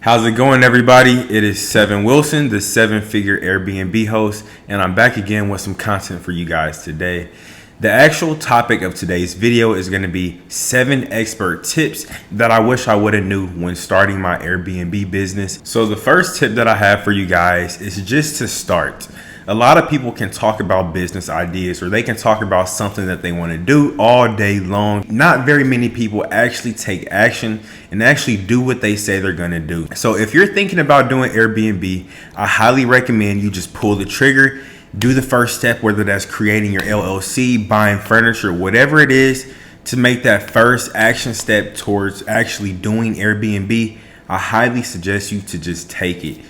How's it going, everybody? It is Seven Wilson, the seven-figure Airbnb host, and I'm back again with some content for you guys today. The actual topic of today's video is going to be 7 expert tips that I wish I would have knew when starting my Airbnb business. So the first tip that I have for you guys is just to start. A lot of people can talk about business ideas, or they can talk about something that they want to do all day long. Not very many people actually take action and actually do what they say they're going to do. So if you're thinking about doing Airbnb, I highly recommend you just pull the trigger, do the first step, whether that's creating your LLC, buying furniture, whatever it is, to make that first action step towards actually doing Airbnb. I highly suggest you to just take it.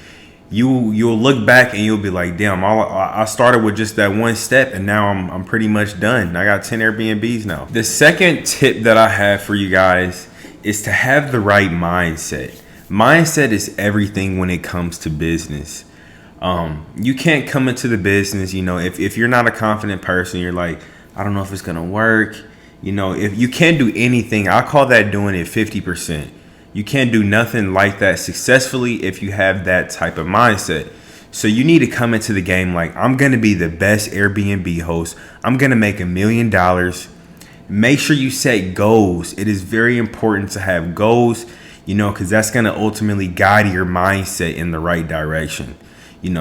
You'll look back and you'll be like, damn, I started with just that one step and now I'm pretty much done. I got 10 Airbnbs now. The second tip that I have for you guys is to have the right mindset. Mindset is everything when it comes to business. You can't come into the business, if you're not a confident person, you're like, I don't know if it's gonna work. If you can't do anything, I call that doing it 50%. You can't do nothing like that successfully if you have that type of mindset. So you need to come into the game like, I'm going to be the best Airbnb host. I'm going to make $1 million. Make sure you set goals. It is very important to have goals, because that's going to ultimately guide your mindset in the right direction.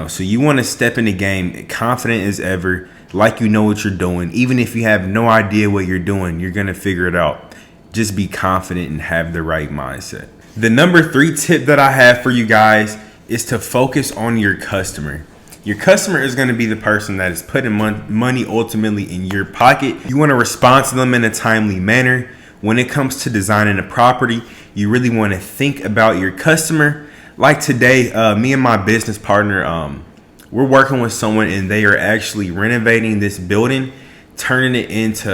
So you want to step in the game confident as ever, like you know what you're doing. Even if you have no idea what you're doing, you're going to figure it out. Just be confident and have the right mindset. The number 3 tip that I have for you guys is to focus on your customer. Your customer is going to be the person that is putting money ultimately in your pocket. You want to respond to them in a timely manner. When it comes to designing a property, you really want to think about your customer. Like today, me and my business partner, we're working with someone and they are actually renovating this building, turning it into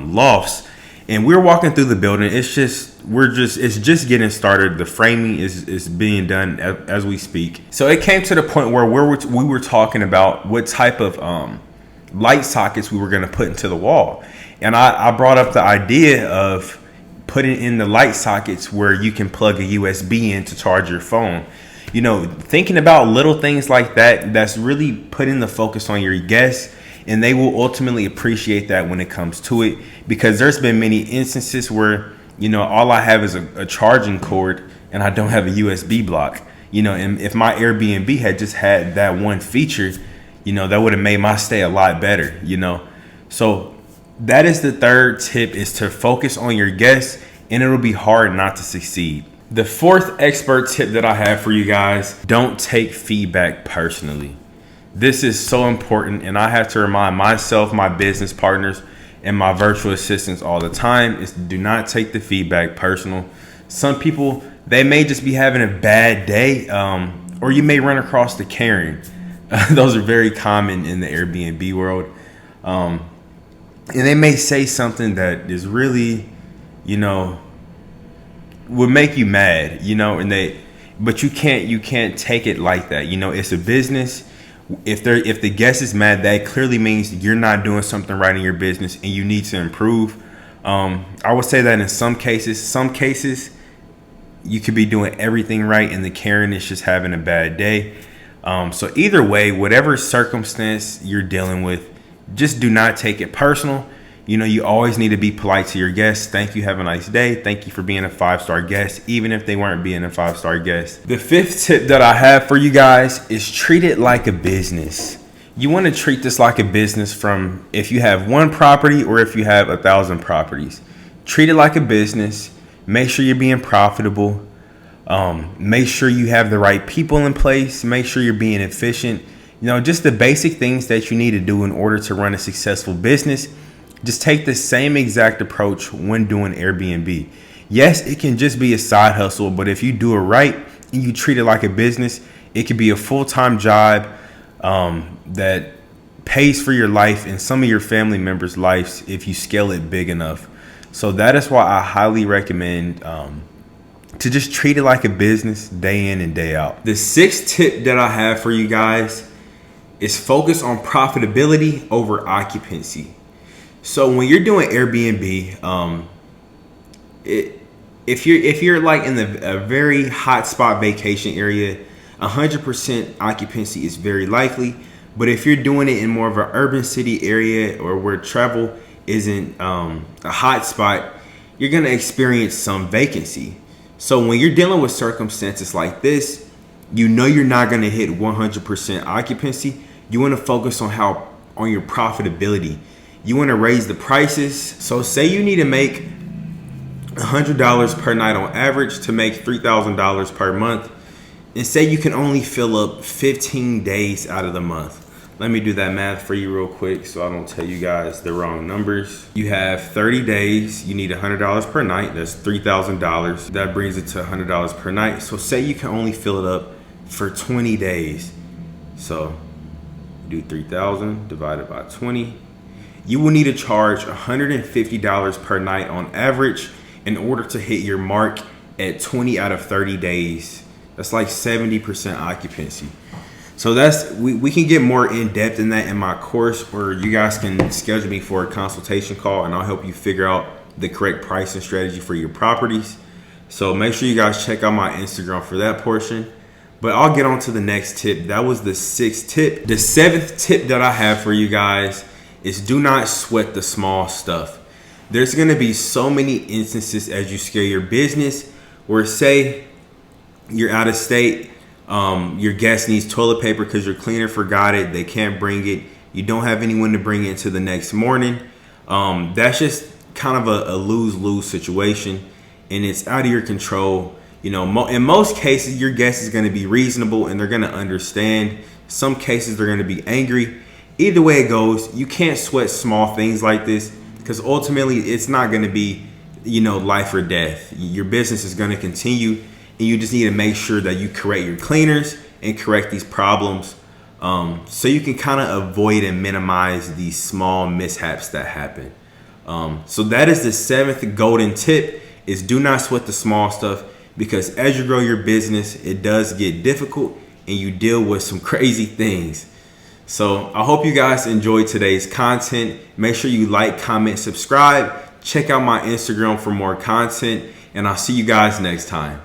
lofts. And we're walking through the building. It's just getting started. The framing is being done as we speak. So it came to the point where we were talking about what type of light sockets we were going to put into the wall. And I brought up the idea of putting in the light sockets where you can plug a USB in to charge your phone. Thinking about little things like that, that's really putting the focus on your guests. And they will ultimately appreciate that when it comes to it, because there's been many instances where, all I have is a charging cord and I don't have a USB block, and if my Airbnb had just had that one feature, that would have made my stay a lot better, So that is the third tip, is to focus on your guests, and it'll be hard not to succeed. The fourth expert tip that I have for you guys: don't take feedback personally. This is so important, and I have to remind myself, my business partners, and my virtual assistants all the time, is do not take the feedback personal. Some people, they may just be having a bad day, or you may run across the Karen. Those are very common in the Airbnb world. And they may say something that is really, would make you mad, but you can't take it like that. It's a business. If the guest is mad, that clearly means you're not doing something right in your business and you need to improve. I would say that in some cases you could be doing everything right and the Karen is just having a bad day. So either way, whatever circumstance you're dealing with, just do not take it personal. You always need to be polite to your guests. Thank you. Have a nice day. Thank you for being a 5-star guest, even if they weren't being a 5-star guest. The fifth tip that I have for you guys is treat it like a business. You want to treat this like a business, from if you have 1 property or if you have 1,000 properties. Treat it like a business. Make sure you're being profitable. Make sure you have the right people in place. Make sure you're being efficient. Just the basic things that you need to do in order to run a successful business. Just take the same exact approach when doing Airbnb. Yes, it can just be a side hustle, but if you do it right and you treat it like a business, it could be a full-time job that pays for your life and some of your family members' lives if you scale it big enough. So that is why I highly recommend to just treat it like a business day in and day out. The 6th tip that I have for you guys is focus on profitability over occupancy. So when you're doing Airbnb, if you're like in a very hot spot vacation area, 100% occupancy is very likely. But if you're doing it in more of an urban city area or where travel isn't a hot spot, you're gonna experience some vacancy. So when you're dealing with circumstances like this, you know you're not gonna hit 100% occupancy. You want to focus on your profitability. You want to raise the prices. So say you need to make $100 per night on average to make $3,000 per month, and say you can only fill up 15 days out of the month. Let me do that math for you real quick so I don't tell you guys the wrong numbers. You have 30 days, you need $100 per night, that's $3,000. That brings it to $100 per night. So say you can only fill it up for 20 days. So do 3,000 divided by 20. You will need to charge $150 per night on average in order to hit your mark at 20 out of 30 days. That's like 70% occupancy. So we can get more in depth in that in my course, or you guys can schedule me for a consultation call and I'll help you figure out the correct pricing strategy for your properties. So make sure you guys check out my Instagram for that portion. But I'll get on to the next tip. That was the 6th tip. The 7th tip that I have for you guys is do not sweat the small stuff. There's going to be so many instances as you scale your business where, say you're out of state, your guest needs toilet paper because your cleaner forgot it, they can't bring it, you don't have anyone to bring it until the next morning. That's just kind of a lose-lose situation, and it's out of your control. You know, in most cases, your guest is going to be reasonable and they're going to understand. Some cases, they're going to be angry. Either way it goes, you can't sweat small things like this because ultimately it's not going to be, life or death. Your business is going to continue, and you just need to make sure that you correct your cleaners and correct these problems so you can kind of avoid and minimize these small mishaps that happen. So that is the 7th golden tip, is do not sweat the small stuff. Because as you grow your business, it does get difficult and you deal with some crazy things. So I hope you guys enjoyed today's content. Make sure you like, comment, subscribe. Check out my Instagram for more content, and I'll see you guys next time.